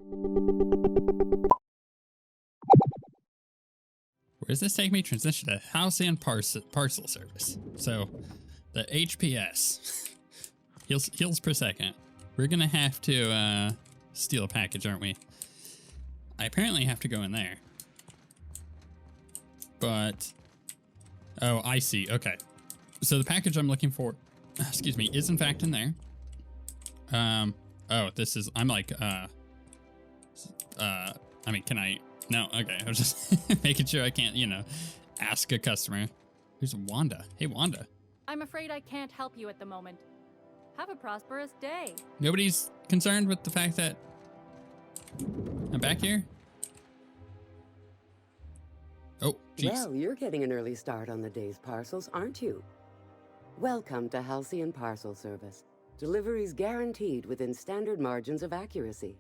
Where does this take me? Transition to Halcyon parcel service. So, the HPS. heals per second. We're gonna have to steal a package, aren't we? I apparently have to go in there. But, oh, I see. Okay. So the package I'm looking for, excuse me, is in fact in there. Oh, this is, I'm like, I mean, can I, no, okay. I was just making sure I can't, you know, ask a customer. Here's Wanda. Hey, Wanda. I'm afraid I can't help you at the moment. Have a prosperous day. Nobody's concerned with the fact that I'm back here? Oh, jeez. Well, you're getting an early start on the day's parcels, aren't you? Welcome to Halcyon Parcel Service. Deliveries guaranteed within standard margins of accuracy.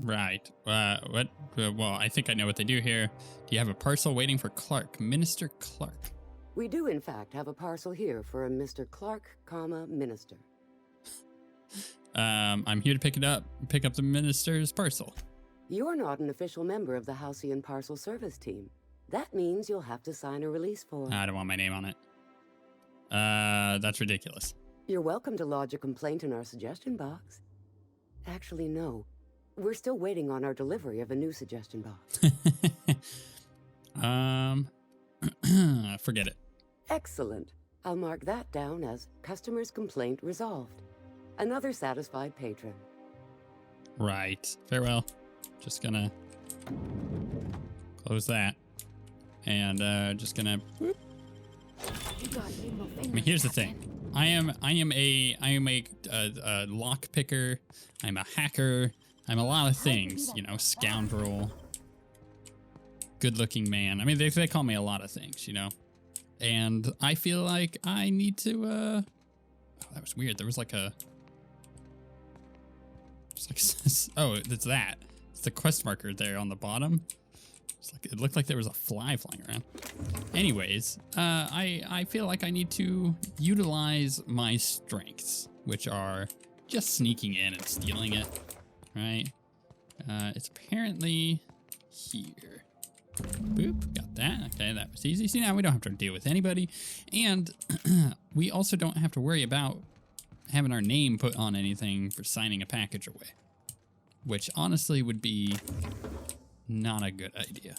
Right. What? Well, I think I know what they do here. Do you have a parcel waiting for Clark, Minister Clark? We do, in fact, have a parcel here for a Mr. Clark, Minister. I'm here to pick up the minister's parcel. You're not an official member of the Halcyon Parcel Service team. That means you'll have to sign a release form. I don't want my name on it. That's ridiculous. You're welcome to lodge a complaint in our suggestion box. Actually, no. We're still waiting on our delivery of a new suggestion box. Forget it. Excellent. I'll mark that down as customer's complaint resolved. Another satisfied patron. Right. Farewell. Just gonna close that. And just gonna whoop. I mean, here's the thing. I am a lock picker. I'm a hacker. I'm a lot of things, you know, scoundrel, good-looking man. I mean, they call me a lot of things, you know. And I feel like I need to oh, that was weird. There was like a oh, it's that. It's the quest marker there on the bottom. It's like it looked like there was a fly flying around. Anyways, I feel like I need to utilize my strengths, which are just sneaking in and stealing it, right? It's apparently here. Boop, got that. Okay, that was easy. See, now we don't have to deal with anybody. And we also don't have to worry about having our name put on anything for signing a package away, which honestly would be not a good idea.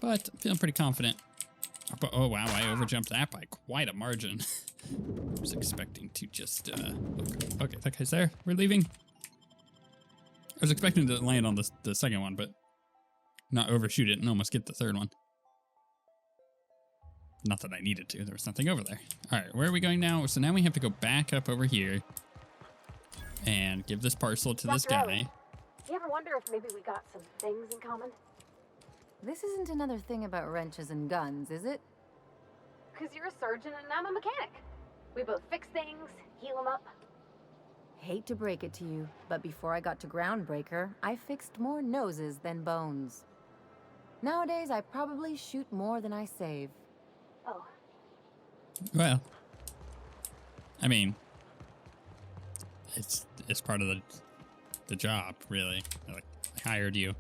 But I'm feeling pretty confident. Oh, wow, I overjumped that by quite a margin. I was expecting to just, okay, that guy's there. We're leaving. I was expecting to land on the second one, but not overshoot it and almost get the third one. Not that I needed to. There was nothing over there. All right, where are we going now? So now we have to go back up over here and give this parcel to this guy. Do you ever wonder if maybe we got some things in common? This isn't another thing about wrenches and guns, is it? Because you're a surgeon and I'm a mechanic. We both fix things, heal them up. Hate to break it to you, but before I got to Groundbreaker, I fixed more noses than bones. Nowadays, I probably shoot more than I save. Oh. Well, I mean, it's part of the job, really. Like, I hired you to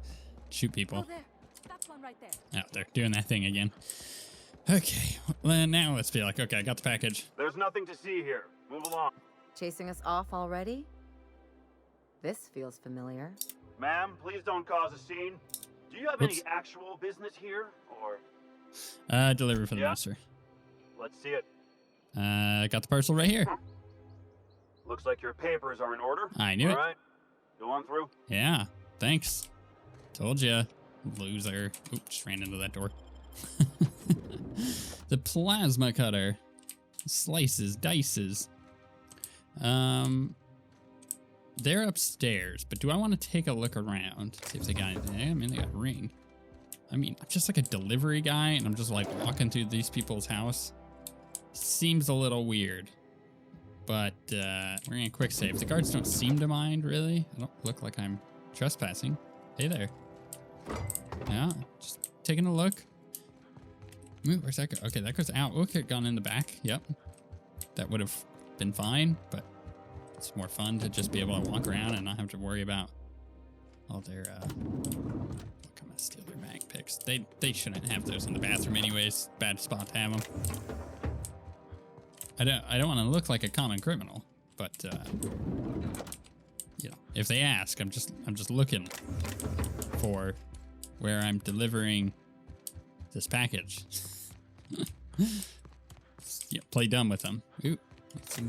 shoot people. Oh, there. That's one right there. Oh, they're doing that thing again. Okay, well, now let's be like, okay, I got the package. There's nothing to see here. Move along. Chasing us off already? This feels familiar. Ma'am, please don't cause a scene. Do you have any actual business here, or? Delivery for the minister. Let's see it. Got the parcel right here. Looks like your papers are in order. I knew it. All right, go on through. Yeah, thanks. Told ya, loser. Oops, just ran into that door. The plasma cutter. Slices, dices. They're upstairs, but do I want to take a look around? See if they got anything. I mean, they got a ring. I mean, I'm just like a delivery guy, and I'm just like walking through these people's house. Seems a little weird, but we're gonna quick save. The guards don't seem to mind, really. I don't look like I'm trespassing. Hey there. Yeah, just taking a look. Ooh, where's that go? Okay, that goes out. Okay, gone in the back. Yep. That would have been fine, but it's more fun to just be able to walk around and not have to worry about all their look, I'm gonna steal their mag picks. They shouldn't have those in the bathroom anyways. Bad spot to have them. I don't want to look like a common criminal, but you know, if they ask, I'm just looking for where I'm delivering this package. Yeah, play dumb with them. Ooh, some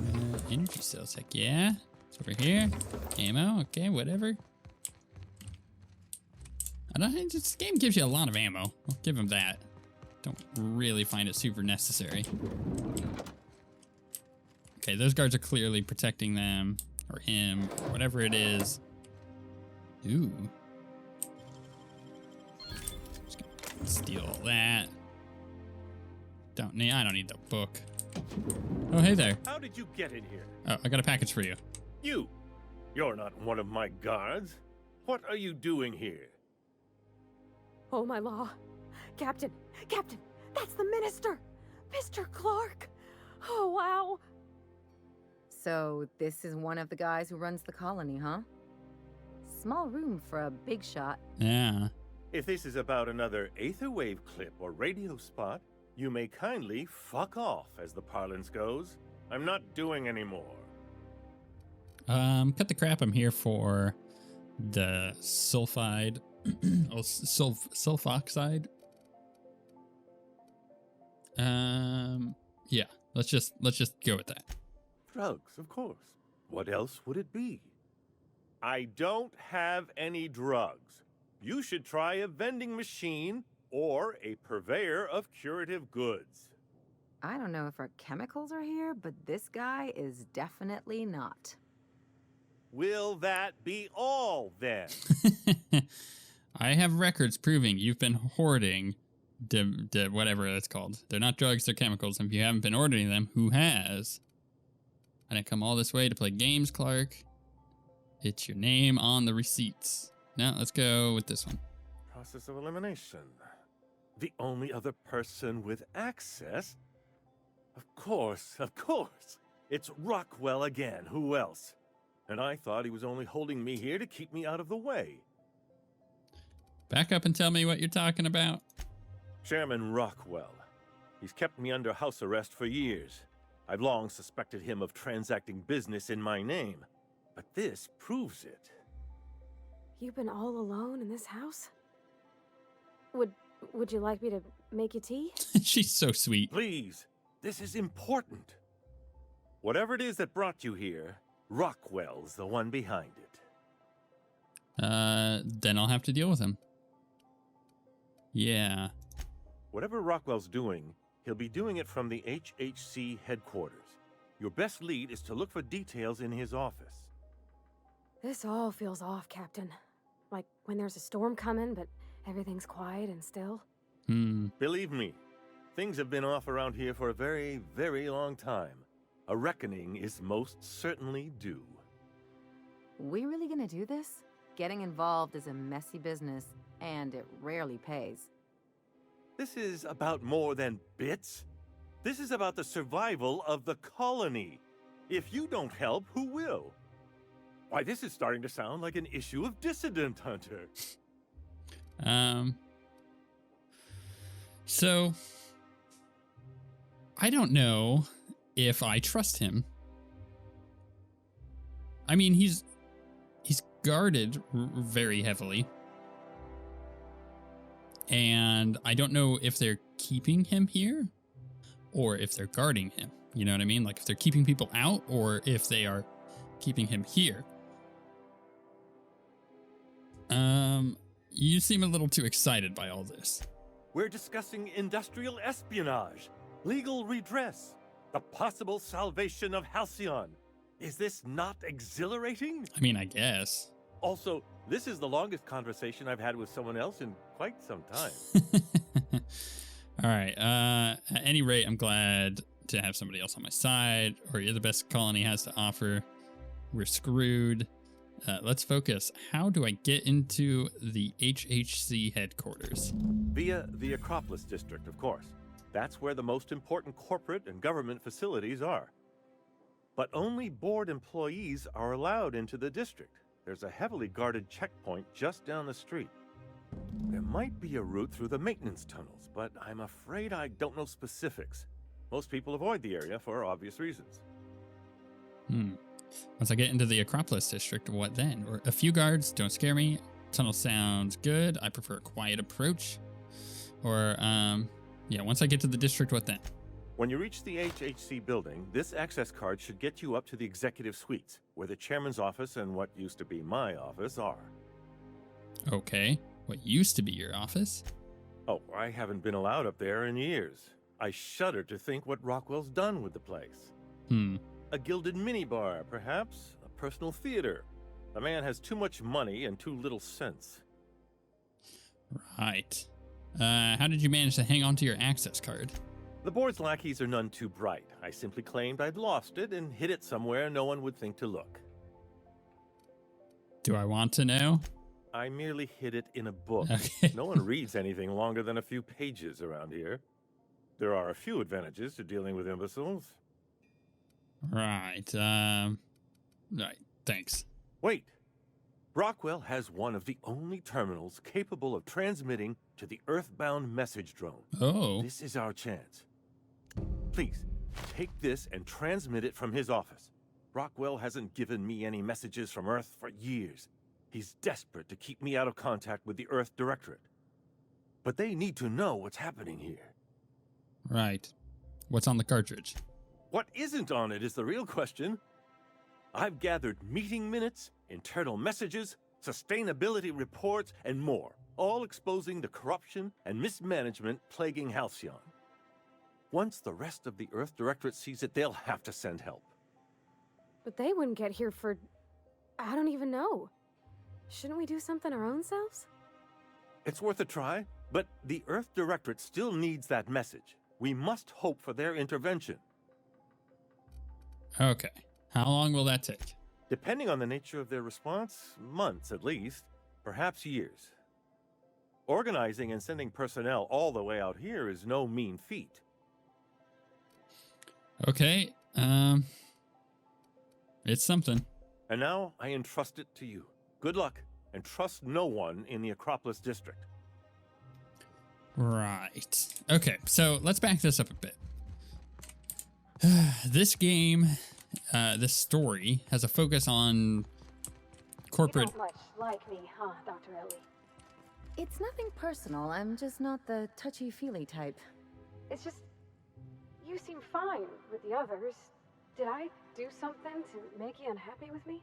energy cells. Heck yeah. It's over here. Ammo. Okay, whatever. I don't think this game gives you a lot of ammo. I'll give them that. Don't really find it super necessary. Okay, those guards are clearly protecting them or him or whatever it is. Ooh. Just gonna steal all that. I don't need the book. Oh, hey there. How did you get in here? Oh, I got a package for you. You're not one of my guards. What are you doing here? Oh, my law. Captain, that's the minister! Mr. Clark! Oh, wow. So, this is one of the guys who runs the colony, huh? Small room for a big shot. Yeah. If this is about another Aetherwave clip or radio spot, you may kindly fuck off, as the parlance goes. I'm not doing any more. Cut the crap. I'm here for the sulfide. Sulfoxide. Yeah. Let's just go with that. Drugs, of course. What else would it be? I don't have any drugs. You should try a vending machine or a purveyor of curative goods. I don't know if our chemicals are here, but this guy is definitely not. Will that be all, then? I have records proving you've been hoarding whatever that's called. They're not drugs, they're chemicals. And if you haven't been ordering them, who has? I didn't come all this way to play games, Clark. It's your name on the receipts. Now, let's go with this one. Process of elimination. The only other person with access? Of course. It's Rockwell again. Who else? And I thought he was only holding me here to keep me out of the way. Back up and tell me what you're talking about. Chairman Rockwell. He's kept me under house arrest for years. I've long suspected him of transacting business in my name. But this proves it. You've been all alone in this house? Would you like me to make you tea? She's so sweet. Please, this is important. Whatever it is that brought you here, Rockwell's the one behind it. Then I'll have to deal with him. Yeah. Whatever Rockwell's doing, he'll be doing it from the HHC headquarters. Your best lead is to look for details in his office. This all feels off, Captain. Like when there's a storm coming, but everything's quiet and still. Believe me, things have been off around here for a very, very long time. A reckoning is most certainly due. We really gonna do this? Getting involved is a messy business, and it rarely pays. This is about more than bits. This is about the survival of the colony. If you don't help, who will? Why, this is starting to sound like an issue of Dissident Hunter. So I don't know if I trust him. I mean, he's guarded very heavily. And I don't know if they're keeping him here or if they're guarding him. You know what I mean? Like if they're keeping people out or if they are keeping him here. You seem a little too excited by all this. We're discussing industrial espionage, legal redress, the possible salvation of Halcyon. Is this not exhilarating? I mean, I guess. Also, this is the longest conversation I've had with someone else in quite some time. All right. At any rate, I'm glad to have somebody else on my side, or you're the best colony has to offer. We're screwed. Let's focus. How do I get into the HHC headquarters? Via the Acropolis District, of course. That's where the most important corporate and government facilities are. But only board employees are allowed into the district. there's a heavily guarded checkpoint just down the street. There might be a route through the maintenance tunnels, but I'm afraid I don't know specifics. Most people avoid the area for obvious reasons. Once I get into the Acropolis district, what then? Or a few guards, don't scare me. Tunnel sounds good. I prefer a quiet approach. Or, yeah, once I get to the district, what then? When you reach the HHC building, this access card should get you up to the executive suites, where the chairman's office and what used to be my office are. Okay. What used to be your office? Oh, I haven't been allowed up there in years. I shudder to think what Rockwell's done with the place. A gilded minibar, perhaps? A personal theater? The man has too much money and too little sense. Right. How did you manage to hang on to your access card? The board's lackeys are none too bright. I simply claimed I'd lost it and hid it somewhere no one would think to look. Do I want to know? I merely hid it in a book. Okay. No one reads anything longer than a few pages around here. There are a few advantages to dealing with imbeciles. Right. Right. Thanks. Wait. Rockwell has one of the only terminals capable of transmitting to the Earthbound message drone. Oh. This is our chance. Please, take this and transmit it from his office. Rockwell hasn't given me any messages from Earth for years. He's desperate to keep me out of contact with the Earth Directorate. But they need to know what's happening here. Right. What's on the cartridge? What isn't on it is the real question. I've gathered meeting minutes, internal messages, sustainability reports, and more, all exposing the corruption and mismanagement plaguing Halcyon. Once the rest of the Earth Directorate sees it, they'll have to send help. But they wouldn't get here for... I don't even know. Shouldn't we do something our own selves? It's worth a try, but the Earth Directorate still needs that message. We must hope for their intervention. Okay. How long will that take? Depending on the nature of their response, months at least, perhaps years. Organizing and sending personnel all the way out here is no mean feat. Okay. It's something. And now I entrust it to you. Good luck, and trust no one in the Acropolis district. Right. Okay, so let's back this up a bit. This game, this story, has a focus on corporate... You don't much like me, huh, Dr. Ellie? It's nothing personal. I'm just not the touchy-feely type. It's just... You seem fine with the others. Did I do something to make you unhappy with me?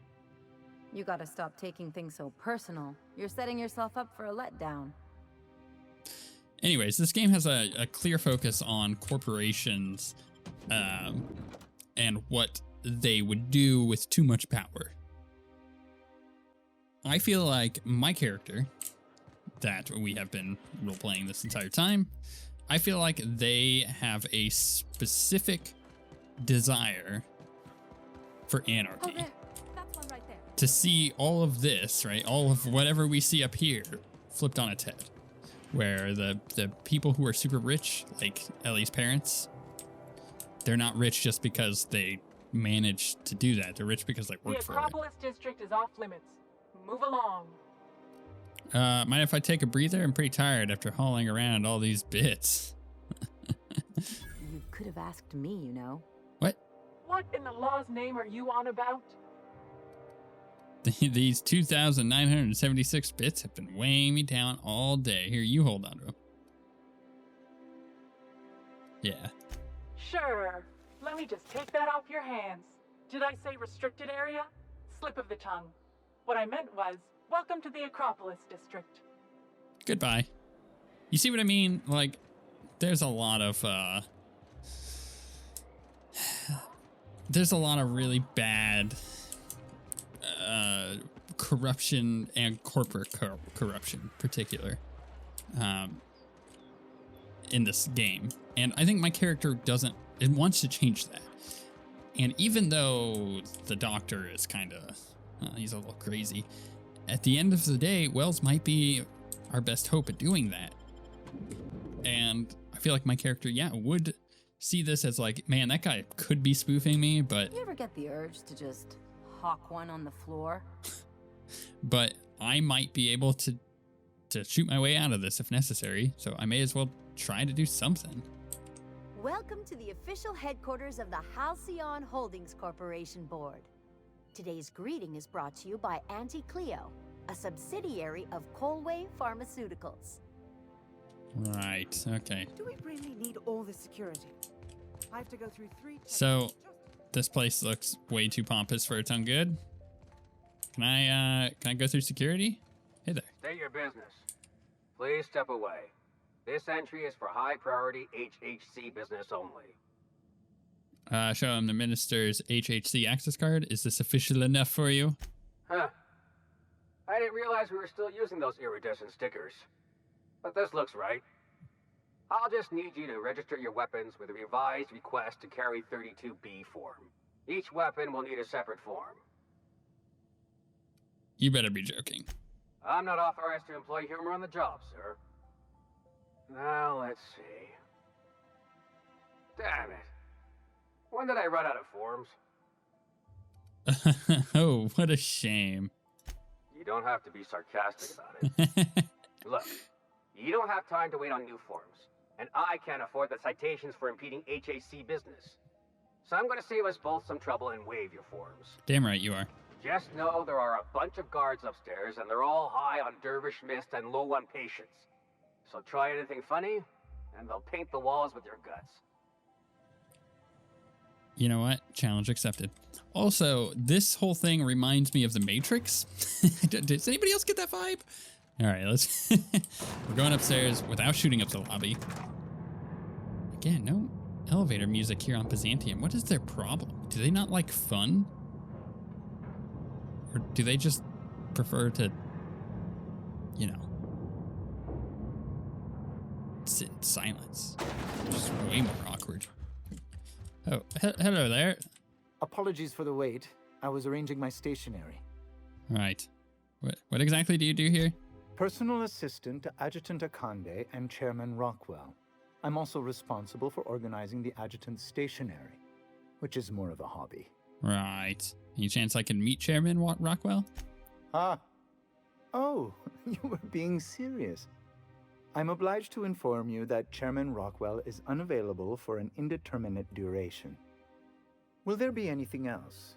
You gotta stop taking things so personal. You're setting yourself up for a letdown. Anyways, this game has a clear focus on corporations and what they would do with too much power. I feel like my character, that we have been role-playing this entire time, I feel like they have a specific desire for anarchy. Oh, there. That's one right there. To see all of this, right? All of whatever we see up here flipped on its head. Where the people who are super rich, like Ellie's parents, they're not rich just because they managed to do that. They're rich because they worked for it. The Acropolis district is off limits. Move along. Mind if I take a breather? I'm pretty tired after hauling around all these bits. You could have asked me, you know. What? What in the law's name are you on about? These 2,976 bits have been weighing me down all day. Here, you hold on to them. Yeah. Sure. Let me just take that off your hands. Did I say restricted area? Slip of the tongue. What I meant was, welcome to the Acropolis district. Goodbye. You see what I mean? Like, there's a lot of, there's a lot of really bad corruption and corporate corruption in particular in this game. And I think my character wants to change that. And even though the doctor is kind of, he's a little crazy, at the end of the day, Wells might be our best hope at doing that. And I feel like my character, would see this as like, man, that guy could be spoofing me, but... You ever get the urge to just hawk one on the floor? but I might be able to shoot my way out of this if necessary, so I may as well try to do something. Welcome to the official headquarters of the Halcyon Holdings Corporation Board. Today's greeting is brought to you by Auntie Cleo, a subsidiary of Colway Pharmaceuticals. Right, okay. Do we really need all this security? I have to go through 3 So, this place looks way too pompous for its own good. Can I go through security? Hey there. State your business. Please step away. This entry is for high priority HHC business only. Show him the minister's HHC access card. Is this official enough for you? Huh. I didn't realize we were still using those iridescent stickers. But this looks right. I'll just need you to register your weapons with a revised request to carry 32B form. Each weapon will need a separate form. You better be joking. I'm not authorized to employ humor on the job, sir. Now, let's see. Damn it. When did I run out of forms? Oh, what a shame. You don't have to be sarcastic about it. Look, you don't have time to wait on new forms, and I can't afford the citations for impeding HAC business. So I'm going to save us both some trouble and waive your forms. Damn right you are. Just know there are a bunch of guards upstairs, and they're all high on dervish mist and low on patience. So try anything funny, and they'll paint the walls with your guts. You know what? Challenge accepted. Also, this whole thing reminds me of The Matrix. Does anybody else get that vibe? All right, let's... We're going upstairs without shooting up the lobby. Again, no elevator music here on Byzantium. What is their problem? Do they not like fun? Or do they just prefer to, you know, sit in silence? Just way more awkward. Oh, hello there. Apologies for the wait. I was arranging my stationery. Right. What exactly do you do here? Personal assistant to Adjutant Akande and Chairman Rockwell. I'm also responsible for organizing the adjutant's stationery, which is more of a hobby. Right. Any chance I can meet Chairman Rockwell? Ah. Oh, you were being serious. I'm obliged to inform you that Chairman Rockwell is unavailable for an indeterminate duration. Will there be anything else?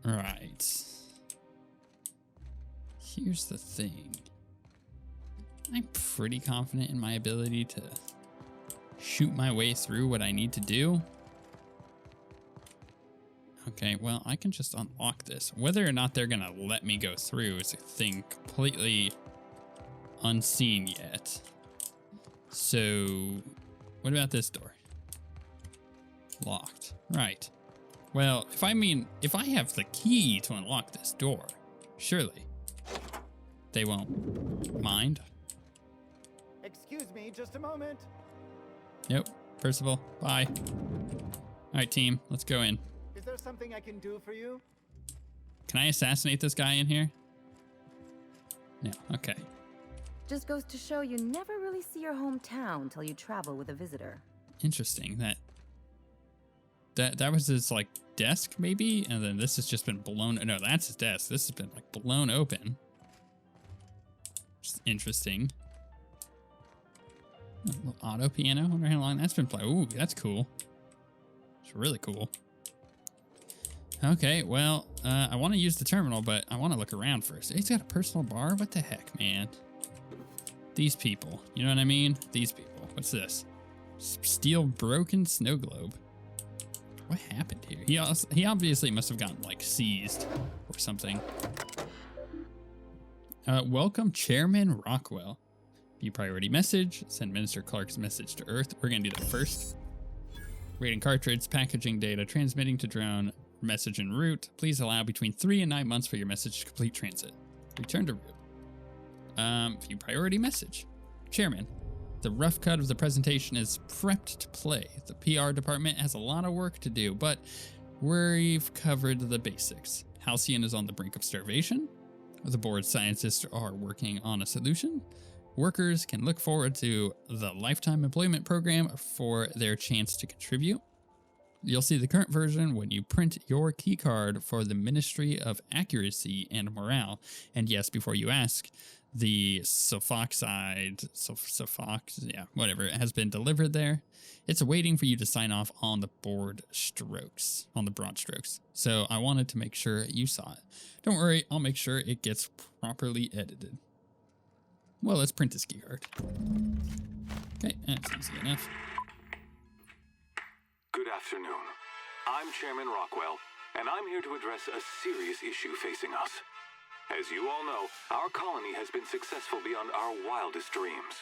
Right. Here's the thing. I'm pretty confident in my ability to shoot my way through what I need to do. Okay, well, I can just unlock this. Whether or not they're gonna let me go through is a thing completely unseen yet. So, what about this door? Locked. Right. Well, if I have the key to unlock this door, surely they won't mind. Excuse me, just a moment. Nope. Percival, bye. All right, team, let's go in. Is there something I can do for you? Can I assassinate this guy in here? No, okay. Just goes to show you never really see your hometown till you travel with a visitor. Interesting. That was his, like, desk, maybe? And then this has just been blown... No, that's his desk. This has been, like, blown open. Just interesting. A little auto piano. Wonder how long that's been playing. Ooh, that's cool. It's really cool. Okay, well, I want to use the terminal, but I want to look around first. He's got a personal bar? What the heck, man? These people. You know what I mean? These people. What's this? Steel broken snow globe. What happened here? He obviously must have gotten, like, seized or something. Welcome, Chairman Rockwell. View priority message. Send Minister Clark's message to Earth. We're going to do that first. Rating cartridge. Packaging data. Transmitting to drone. Message en route. Please allow between 3 and 9 months for your message to complete transit. Return to route. View priority message. Chairman, the rough cut of the presentation is prepped to play. The PR department has a lot of work to do, but we've covered the basics. Halcyon is on the brink of starvation. The board scientists are working on a solution. Workers can look forward to the Lifetime Employment Program for their chance to contribute. You'll see the current version when you print your keycard for the Ministry of Accuracy and Morale. And yes, before you ask, the sulfoxide, whatever, it has been delivered there. It's waiting for you to sign off on the broad strokes. So I wanted to make sure you saw it. Don't worry, I'll make sure it gets properly edited. Well, let's print this keycard. Okay, that's easy enough. Good afternoon. I'm Chairman Rockwell, and I'm here to address a serious issue facing us. As you all know, our colony has been successful beyond our wildest dreams.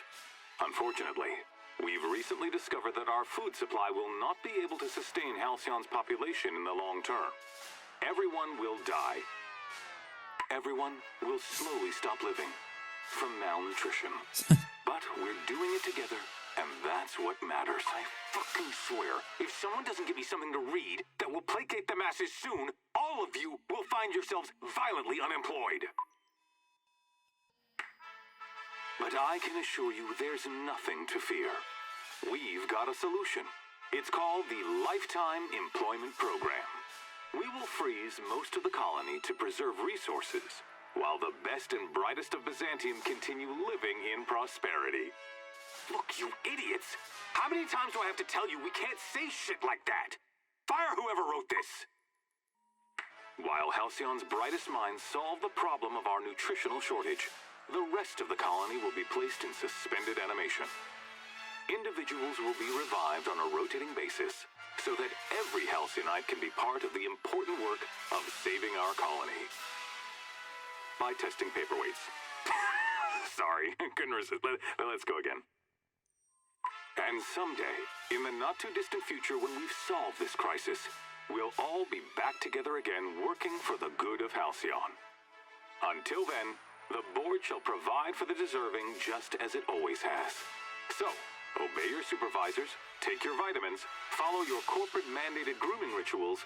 Unfortunately, we've recently discovered that our food supply will not be able to sustain Halcyon's population in the long term. Everyone will die. Everyone will slowly stop living from malnutrition. But we're doing it together, and that's what matters. I fucking swear, if someone doesn't give me something to read that will placate the masses soon, all of you will find yourselves violently unemployed. But I can assure you there's nothing to fear. We've got a solution. It's called the Lifetime Employment Program. We will freeze most of the colony to preserve resources, while the best and brightest of Byzantium continue living in prosperity. Look, you idiots! How many times do I have to tell you we can't say shit like that? Fire whoever wrote this! While Halcyon's brightest minds solve the problem of our nutritional shortage, the rest of the colony will be placed in suspended animation. Individuals will be revived on a rotating basis, so that every Halcyonite can be part of the important work of saving our colony. By testing paperweights. Sorry, couldn't resist. Let's go again. And someday, in the not-too-distant future when we've solved this crisis, we'll all be back together again working for the good of Halcyon. Until then, the board shall provide for the deserving just as it always has. So, obey your supervisors, take your vitamins, follow your corporate-mandated grooming rituals,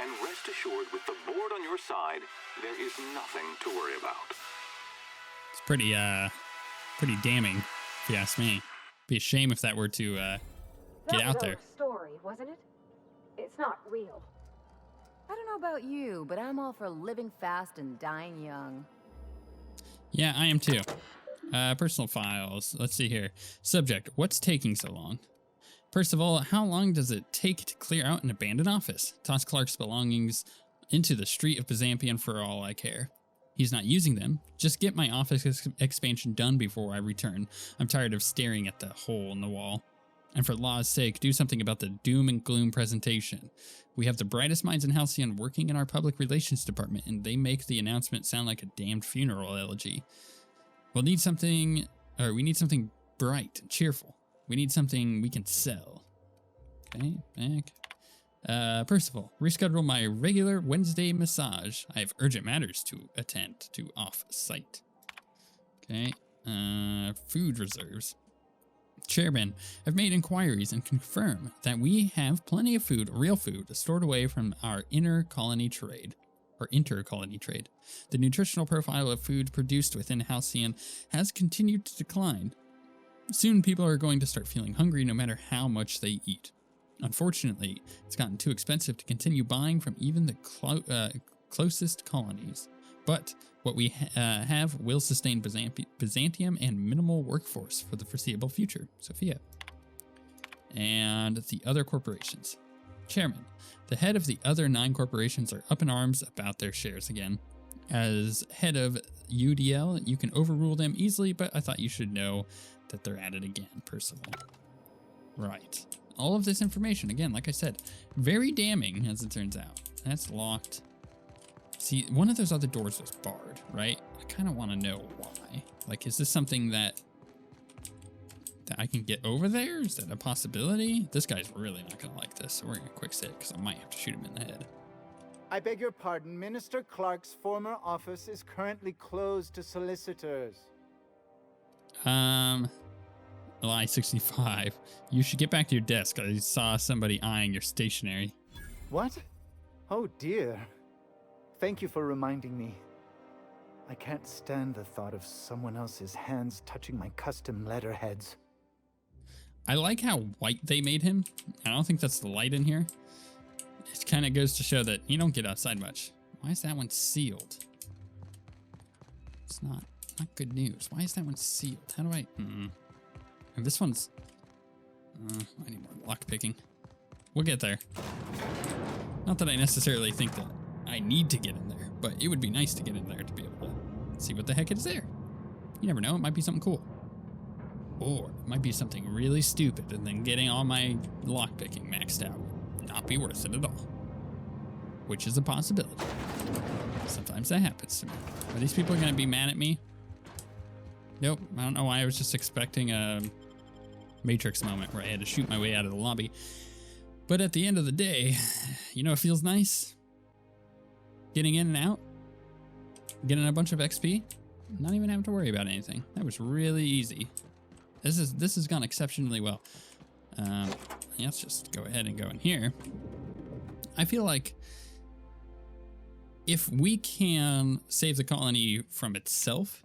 and rest assured with the board on your side, there is nothing to worry about. It's pretty damning, if you ask me. Be a shame if that were to get out there. That was a story, wasn't it? It's not real. I don't know about you, but I'm all for living fast and dying young. Yeah, I am too. Personal files. Let's see here. Subject. What's taking so long? First of all, how long does it take to clear out an abandoned office? Toss Clark's belongings into the street of Byzantium for all I care. He's not using them. Just get my office expansion done before I return. I'm tired of staring at the hole in the wall. And for law's sake, do something about the doom and gloom presentation. We have the brightest minds in Halcyon working in our public relations department, and they make the announcement sound like a damned funeral elegy. We need something bright and cheerful. We need something we can sell. Okay, back. Percival, reschedule my regular Wednesday massage. I have urgent matters to attend to off-site. Okay, food reserves. Chairman, I've made inquiries and confirm that we have plenty of food, real food, stored away from our inter-colony trade. The nutritional profile of food produced within Halcyon has continued to decline. Soon people are going to start feeling hungry no matter how much they eat. Unfortunately, it's gotten too expensive to continue buying from even the closest colonies. But what we have will sustain Byzantium and minimal workforce for the foreseeable future. Sophia. And the other corporations. Chairman, the head of the other 9 corporations are up in arms about their shares again. As head of UDL, you can overrule them easily, but I thought you should know that they're at it again, Percival. Right. All of this information, again, like I said, very damning as it turns out. That's locked. See, one of those other doors was barred, right? I kind of want to know why. Like, is this something that I can get over there? Is that a possibility? This guy's really not going to like this, so we're going to quick sit because I might have to shoot him in the head. I beg your pardon. Minister Clark's former office is currently closed to solicitors. Lie 65. You should get back to your desk. I saw somebody eyeing your stationery. What? Oh dear. Thank you for reminding me. I can't stand the thought of someone else's hands touching my custom letterheads. I like how white they made him. I don't think that's the light in here. it kind of goes to show that you don't get outside much. Why is that one sealed? It's not good news. Why is that one sealed? How do I... And this one's... I need more lock picking. We'll get there. Not that I necessarily think that I need to get in there, but it would be nice to get in there to be able to see what the heck is there. You never know, it might be something cool. Or it might be something really stupid, and then getting all my lockpicking maxed out would not be worth it at all. Which is a possibility. Sometimes that happens to me. Are these people going to be mad at me? Nope, I don't know why. I was just expecting a Matrix moment where I had to shoot my way out of the lobby. But at the end of the day, you know, it feels nice. Getting in and out. Getting a bunch of XP. Not even having to worry about anything. That was really easy. This has gone exceptionally well. Let's just go ahead and go in here. I feel like if we can save the colony from itself,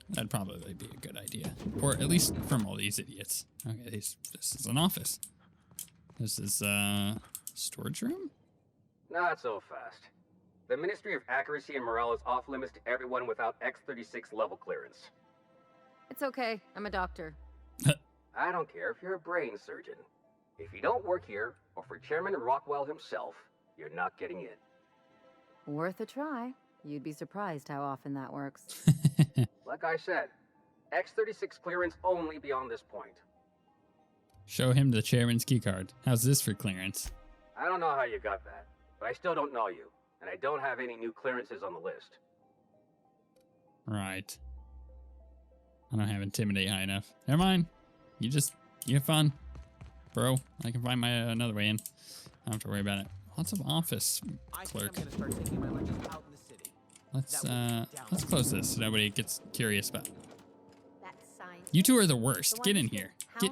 that'd probably be a good idea. Or at least from all these idiots. Okay, this is an office. This is storage room? Not so fast. The Ministry of Accuracy and Morale is off limits to everyone without X-36 level clearance. It's okay. I'm a doctor. I don't care if you're a brain surgeon. If you don't work here, or for Chairman Rockwell himself, you're not getting in. Worth a try. You'd be surprised how often that works. Like I said, X-36 clearance only beyond this point. Show him the chairman's keycard. How's this for clearance? I don't know how you got that, but I still don't know you, and I don't have any new clearances on the list. Right. I don't have Intimidate high enough. Never mind. You have fun. Bro, I can find my another way in. I don't have to worry about it. Lots of office clerk. Let's close this so nobody gets curious about it. You two are the worst. Get in here. Get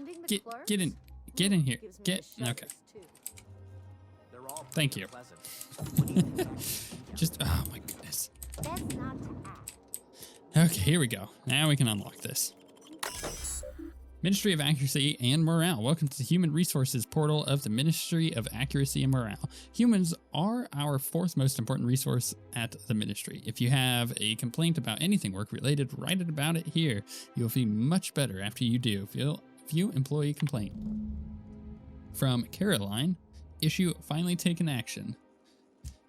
in here. Okay. Thank you. Oh my goodness. Okay, here we go. Now we can unlock this. Ministry of Accuracy and Morale. Welcome to the Human Resources portal of the Ministry of Accuracy and Morale. Humans are our fourth most important resource at the Ministry. If you have a complaint about anything work-related, write it about it here. You'll feel much better after you do. View employee complaint. From Caroline, issue finally taken action.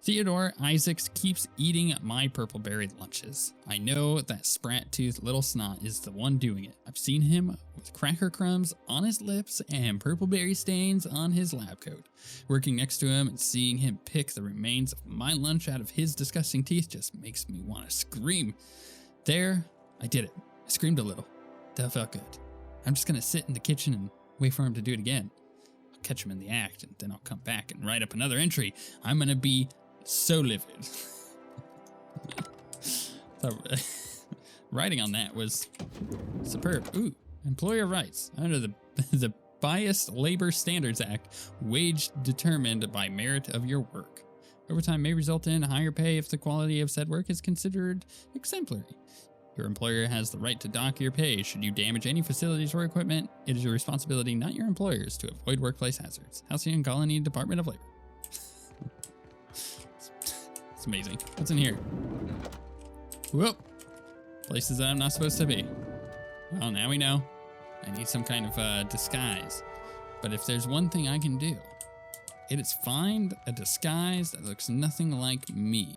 Theodore Isaacs keeps eating my purple berry lunches. I know that sprat-toothed little snot is the one doing it. I've seen him with cracker crumbs on his lips and purple berry stains on his lab coat. Working next to him and seeing him pick the remains of my lunch out of his disgusting teeth just makes me want to scream. There, I did it. I screamed a little. That felt good. I'm just going to sit in the kitchen and wait for him to do it again. I'll catch him in the act, and then I'll come back and write up another entry. I'm going to be so livid. Writing on that was superb. Ooh, employer rights. Under the Biased Labor Standards Act, wage determined by merit of your work. Overtime may result in higher pay if the quality of said work is considered exemplary. Your employer has the right to dock your pay should you damage any facilities or equipment. It is your responsibility, not your employer's, to avoid workplace hazards. Halcyon Colony Department of Labor. It's amazing. What's in here? Whoop. Places that I'm not supposed to be. Well, now we know. I need some kind of disguise. But if there's one thing I can do, it is find a disguise that looks nothing like me.